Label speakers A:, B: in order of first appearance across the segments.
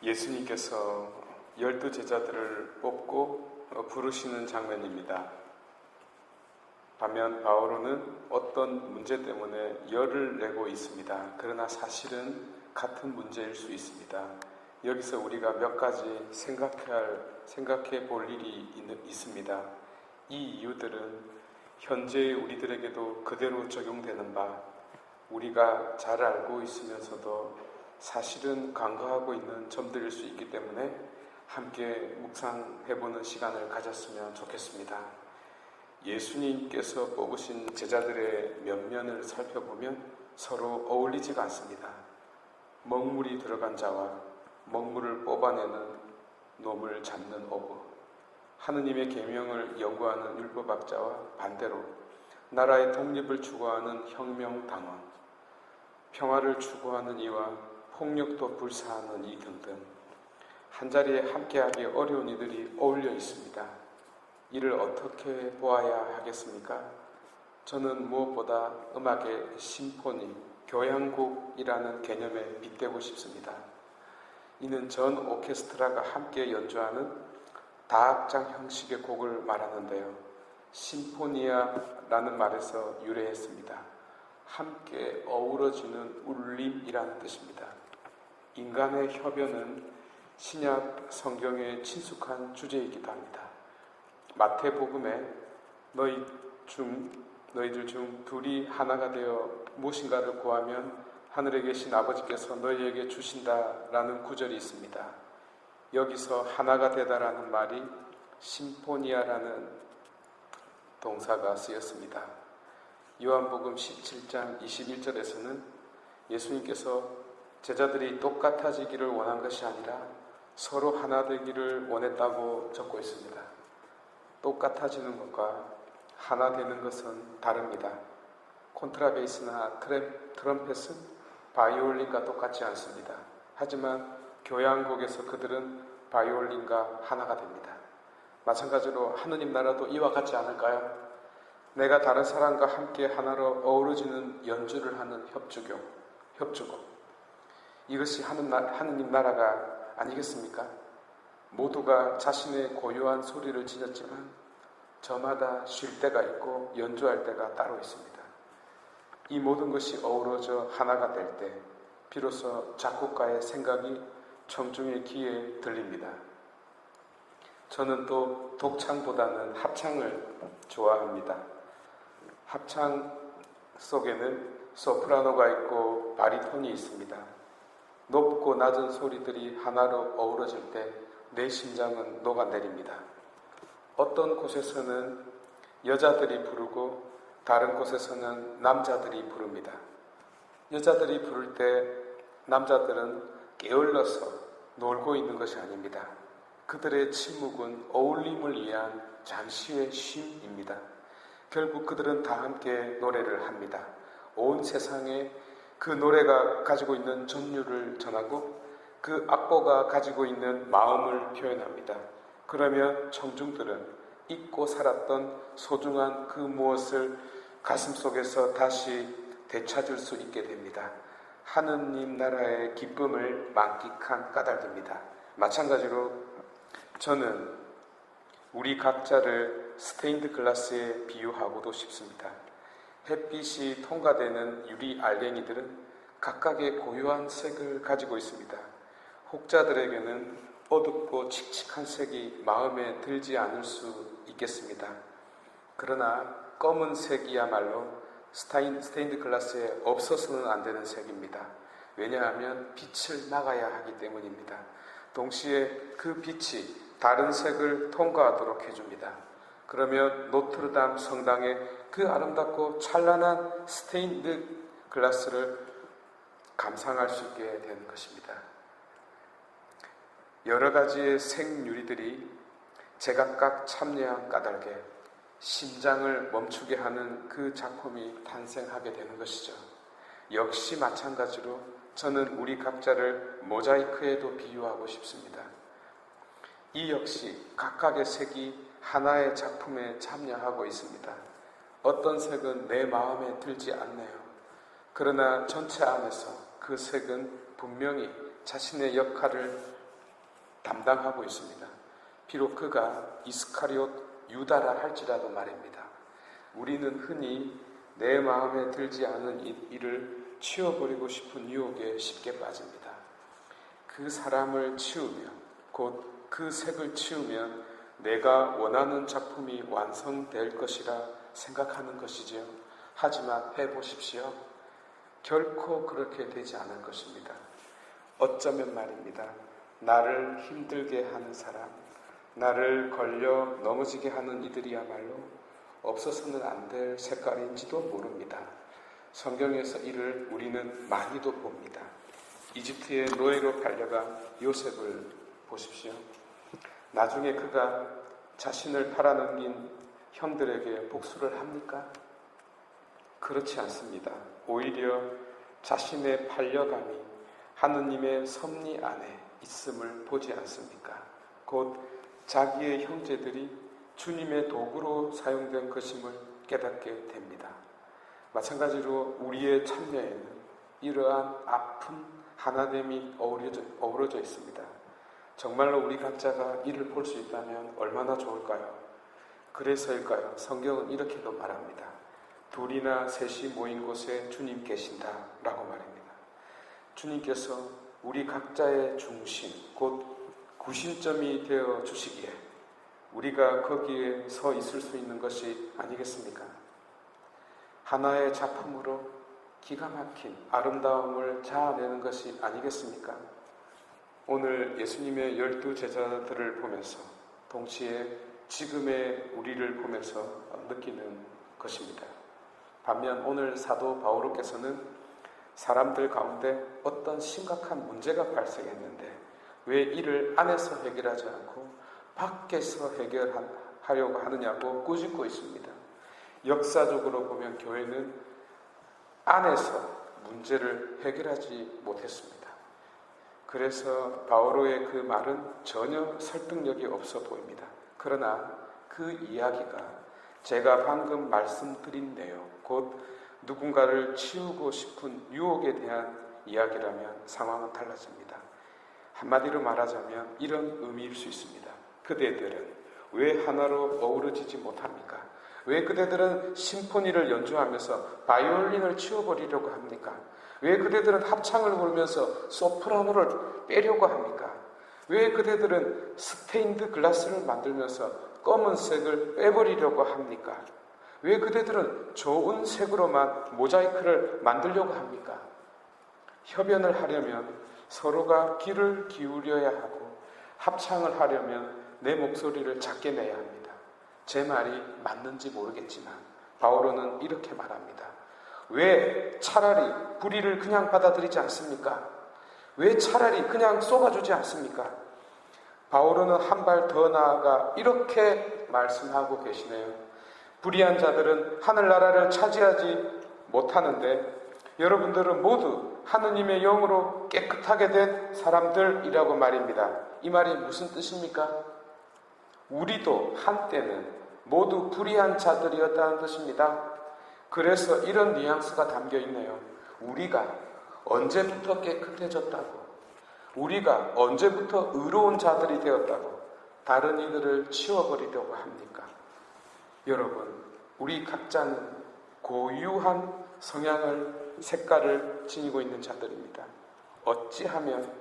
A: 예수님께서 12제자들을 뽑고 부르시는 장면입니다. 반면 바오로는 어떤 문제 때문에 열을 내고 있습니다. 그러나 사실은 같은 문제일 수 있습니다. 여기서 우리가 몇 가지 생각해 볼 일이 있습니다. 이 이유들은 현재의 우리들에게도 그대로 적용되는 바, 우리가 잘 알고 있으면서도 사실은 간과하고 있는 점들일 수 있기 때문에 함께 묵상해보는 시간을 가졌으면 좋겠습니다. 예수님께서 뽑으신 제자들의 면면을 살펴보면 서로 어울리지가 않습니다. 먹물이 들어간 자와 먹물을 뽑아내는 놈을 잡는 어부, 하느님의 계명을 연구하는 율법학자와 반대로 나라의 독립을 추구하는 혁명당원, 평화를 추구하는 이와 폭력도 불사하는 이 등등 한자리에 함께하기 어려운 이들이 어울려 있습니다. 이를 어떻게 보아야 하겠습니까? 저는 무엇보다 음악의 심포니, 교향곡이라는 개념에 빗대고 싶습니다. 이는 전 오케스트라가 함께 연주하는 다악장 형식의 곡을 말하는데요. 심포니아라는 말에서 유래했습니다. 함께 어우러지는 울림이라는 뜻입니다. 인간의 협연은 신약 성경에 친숙한 주제이기도 합니다. 마태복음에 너희들 중 둘이 하나가 되어 무엇인가를 구하면 하늘에 계신 아버지께서 너희에게 주신다라는 구절이 있습니다. 여기서 하나가 되다라는 말이 심포니아라는 동사가 쓰였습니다. 요한복음 17장 21절에서는 예수님께서 제자들이 똑같아지기를 원한 것이 아니라 서로 하나 되기를 원했다고 적고 있습니다. 똑같아지는 것과 하나 되는 것은 다릅니다. 콘트라베이스나 트럼펫은 바이올린과 똑같지 않습니다. 하지만 교향곡에서 그들은 바이올린과 하나가 됩니다. 마찬가지로 하느님 나라도 이와 같지 않을까요? 내가 다른 사람과 함께 하나로 어우러지는 연주를 하는 협주곡. 이것이 하느님 나라가 아니겠습니까? 모두가 자신의 고유한 소리를 지녔지만 저마다 쉴 때가 있고 연주할 때가 따로 있습니다. 이 모든 것이 어우러져 하나가 될 때 비로소 작곡가의 생각이 청중의 귀에 들립니다. 저는 또 독창보다는 합창을 좋아합니다. 합창 속에는 소프라노가 있고 바리톤이 있습니다. 높고 낮은 소리들이 하나로 어우러질 때 내 심장은 녹아내립니다. 어떤 곳에서는 여자들이 부르고 다른 곳에서는 남자들이 부릅니다. 여자들이 부를 때 남자들은 게을러서 놀고 있는 것이 아닙니다. 그들의 침묵은 어울림을 위한 잠시의 쉼입니다. 결국 그들은 다 함께 노래를 합니다. 온 세상에 그 노래가 가지고 있는 전율을 전하고 그 악보가 가지고 있는 마음을 표현합니다. 그러면 청중들은 잊고 살았던 소중한 그 무엇을 가슴속에서 다시 되찾을 수 있게 됩니다. 하느님 나라의 기쁨을 만끽한 까닭입니다. 마찬가지로 저는 우리 각자를 스테인드 글라스에 비유하고도 싶습니다. 햇빛이 통과되는 유리 알갱이들은 각각의 고유한 색을 가지고 있습니다. 혹자들에게는 어둡고 칙칙한 색이 마음에 들지 않을 수 있겠습니다. 그러나 검은색이야말로 스테인드 글라스에 없어서는 안 되는 색입니다. 왜냐하면 빛을 막아야 하기 때문입니다. 동시에 그 빛이 다른 색을 통과하도록 해줍니다. 그러면 노트르담 성당의 그 아름답고 찬란한 스테인드 글라스를 감상할 수 있게 되는 것입니다. 여러 가지의 색유리들이 제각각 참여한 까닭에 심장을 멈추게 하는 그 작품이 탄생하게 되는 것이죠. 역시 마찬가지로 저는 우리 각자를 모자이크에도 비유하고 싶습니다. 이 역시 각각의 색이 하나의 작품에 참여하고 있습니다. 어떤 색은 내 마음에 들지 않네요. 그러나 전체 안에서 그 색은 분명히 자신의 역할을 담당하고 있습니다. 비록 그가 이스카리옷 유다라 할지라도 말입니다. 우리는 흔히 내 마음에 들지 않은 일을 치워버리고 싶은 유혹에 쉽게 빠집니다. 그 사람을 치우면, 곧 그 색을 치우면 내가 원하는 작품이 완성될 것이라 생각하는 것이지요. 하지만 해보십시오. 결코 그렇게 되지 않을 것입니다. 어쩌면 말입니다. 나를 힘들게 하는 사람, 나를 걸려 넘어지게 하는 이들이야말로 없어서는 안 될 색깔인지도 모릅니다. 성경에서 이를 우리는 많이도 봅니다. 이집트의 노예로 팔려간 요셉을 보십시오. 나중에 그가 자신을 팔아넘긴 형들에게 복수를 합니까? 그렇지 않습니다. 오히려 자신의 팔려감이 하느님의 섭리 안에 있음을 보지 않습니까? 곧 자기의 형제들이 주님의 도구로 사용된 것임을 깨닫게 됩니다. 마찬가지로 우리의 참여에는 이러한 아픈 하나됨이 어우러져 있습니다. 정말로 우리 각자가 이를 볼 수 있다면 얼마나 좋을까요? 그래서일까요? 성경은 이렇게도 말합니다. 둘이나 셋이 모인 곳에 주님 계신다 라고 말합니다. 주님께서 우리 각자의 중심, 곧 구심점이 되어 주시기에 우리가 거기에 서 있을 수 있는 것이 아니겠습니까? 하나의 작품으로 기가 막힌 아름다움을 자아내는 것이 아니겠습니까? 오늘 예수님의 12 제자들을 보면서 동시에 지금의 우리를 보면서 느끼는 것입니다. 반면 오늘 사도 바오로께서는 사람들 가운데 어떤 심각한 문제가 발생했는데 왜 이를 안에서 해결하지 않고 밖에서 해결하려고 하느냐고 꾸짖고 있습니다. 역사적으로 보면 교회는 안에서 문제를 해결하지 못했습니다. 그래서 바오로의 그 말은 전혀 설득력이 없어 보입니다. 그러나 그 이야기가 제가 방금 말씀드린 내용, 곧 누군가를 치우고 싶은 유혹에 대한 이야기라면 상황은 달라집니다. 한마디로 말하자면 이런 의미일 수 있습니다. 그대들은 왜 하나로 어우러지지 못합니까? 왜 그대들은 심포니를 연주하면서 바이올린을 치워버리려고 합니까? 왜 그대들은 합창을 부르면서 소프라노를 빼려고 합니까? 왜 그대들은 스테인드 글라스를 만들면서 검은색을 빼버리려고 합니까? 왜 그대들은 좋은 색으로만 모자이크를 만들려고 합니까? 협연을 하려면 서로가 귀를 기울여야 하고 합창을 하려면 내 목소리를 작게 내야 합니다. 제 말이 맞는지 모르겠지만 바오로는 이렇게 말합니다. 왜 차라리 불의를 그냥 받아들이지 않습니까? 왜 차라리 그냥 쏘아주지 않습니까? 바오로는 한 발 더 나아가 이렇게 말씀하고 계시네요. 불의한 자들은 하늘나라를 차지하지 못하는데 여러분들은 모두 하느님의 영으로 깨끗하게 된 사람들이라고 말입니다. 이 말이 무슨 뜻입니까? 우리도 한때는 모두 불의한 자들이었다는 뜻입니다. 그래서 이런 뉘앙스가 담겨 있네요. 우리가 언제부터 깨끗해졌다고, 우리가 언제부터 의로운 자들이 되었다고 다른 이들을 치워버리려고 합니까? 여러분, 우리 각자는 고유한 성향을, 색깔을 지니고 있는 자들입니다. 어찌하면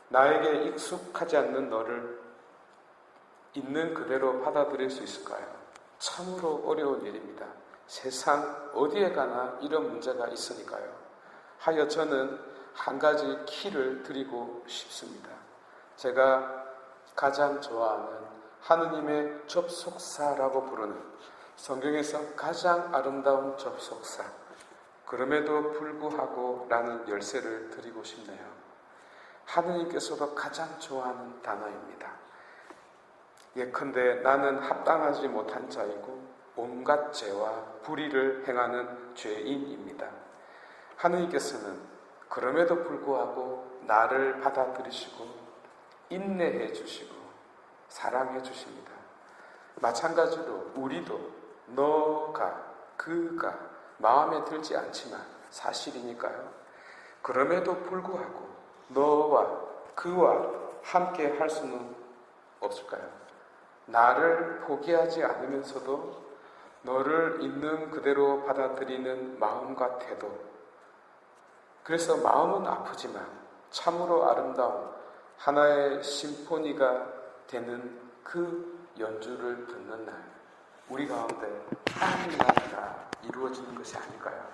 A: 나에게 익숙하지 않는 너를 있는 그대로 받아들일 수 있을까요? 참으로 어려운 일입니다. 세상 어디에 가나 이런 문제가 있으니까요. 하여 저는 한 가지 키를 드리고 싶습니다. 제가 가장 좋아하는 하느님의 접속사라고 부르는 성경에서 가장 아름다운 접속사, 그럼에도 불구하고 라는 열쇠를 드리고 싶네요. 하느님께서도 가장 좋아하는 단어입니다. 예컨대 나는 합당하지 못한 자이고 온갖 죄와 불의를 행하는 죄인입니다. 하느님께서는 그럼에도 불구하고 나를 받아들이시고 인내해 주시고 사랑해 주십니다. 마찬가지로 우리도 너가 그가 마음에 들지 않지만 사실이니까요. 그럼에도 불구하고 너와 그와 함께 할 수는 없을까요? 나를 포기하지 않으면서도 너를 있는 그대로 받아들이는 마음과 태도. 그래서 마음은 아프지만 참으로 아름다운 하나의 심포니가 되는 그 연주를 듣는 날, 우리 가운데 하나님의 나라가 이루어지는 것이 아닐까요?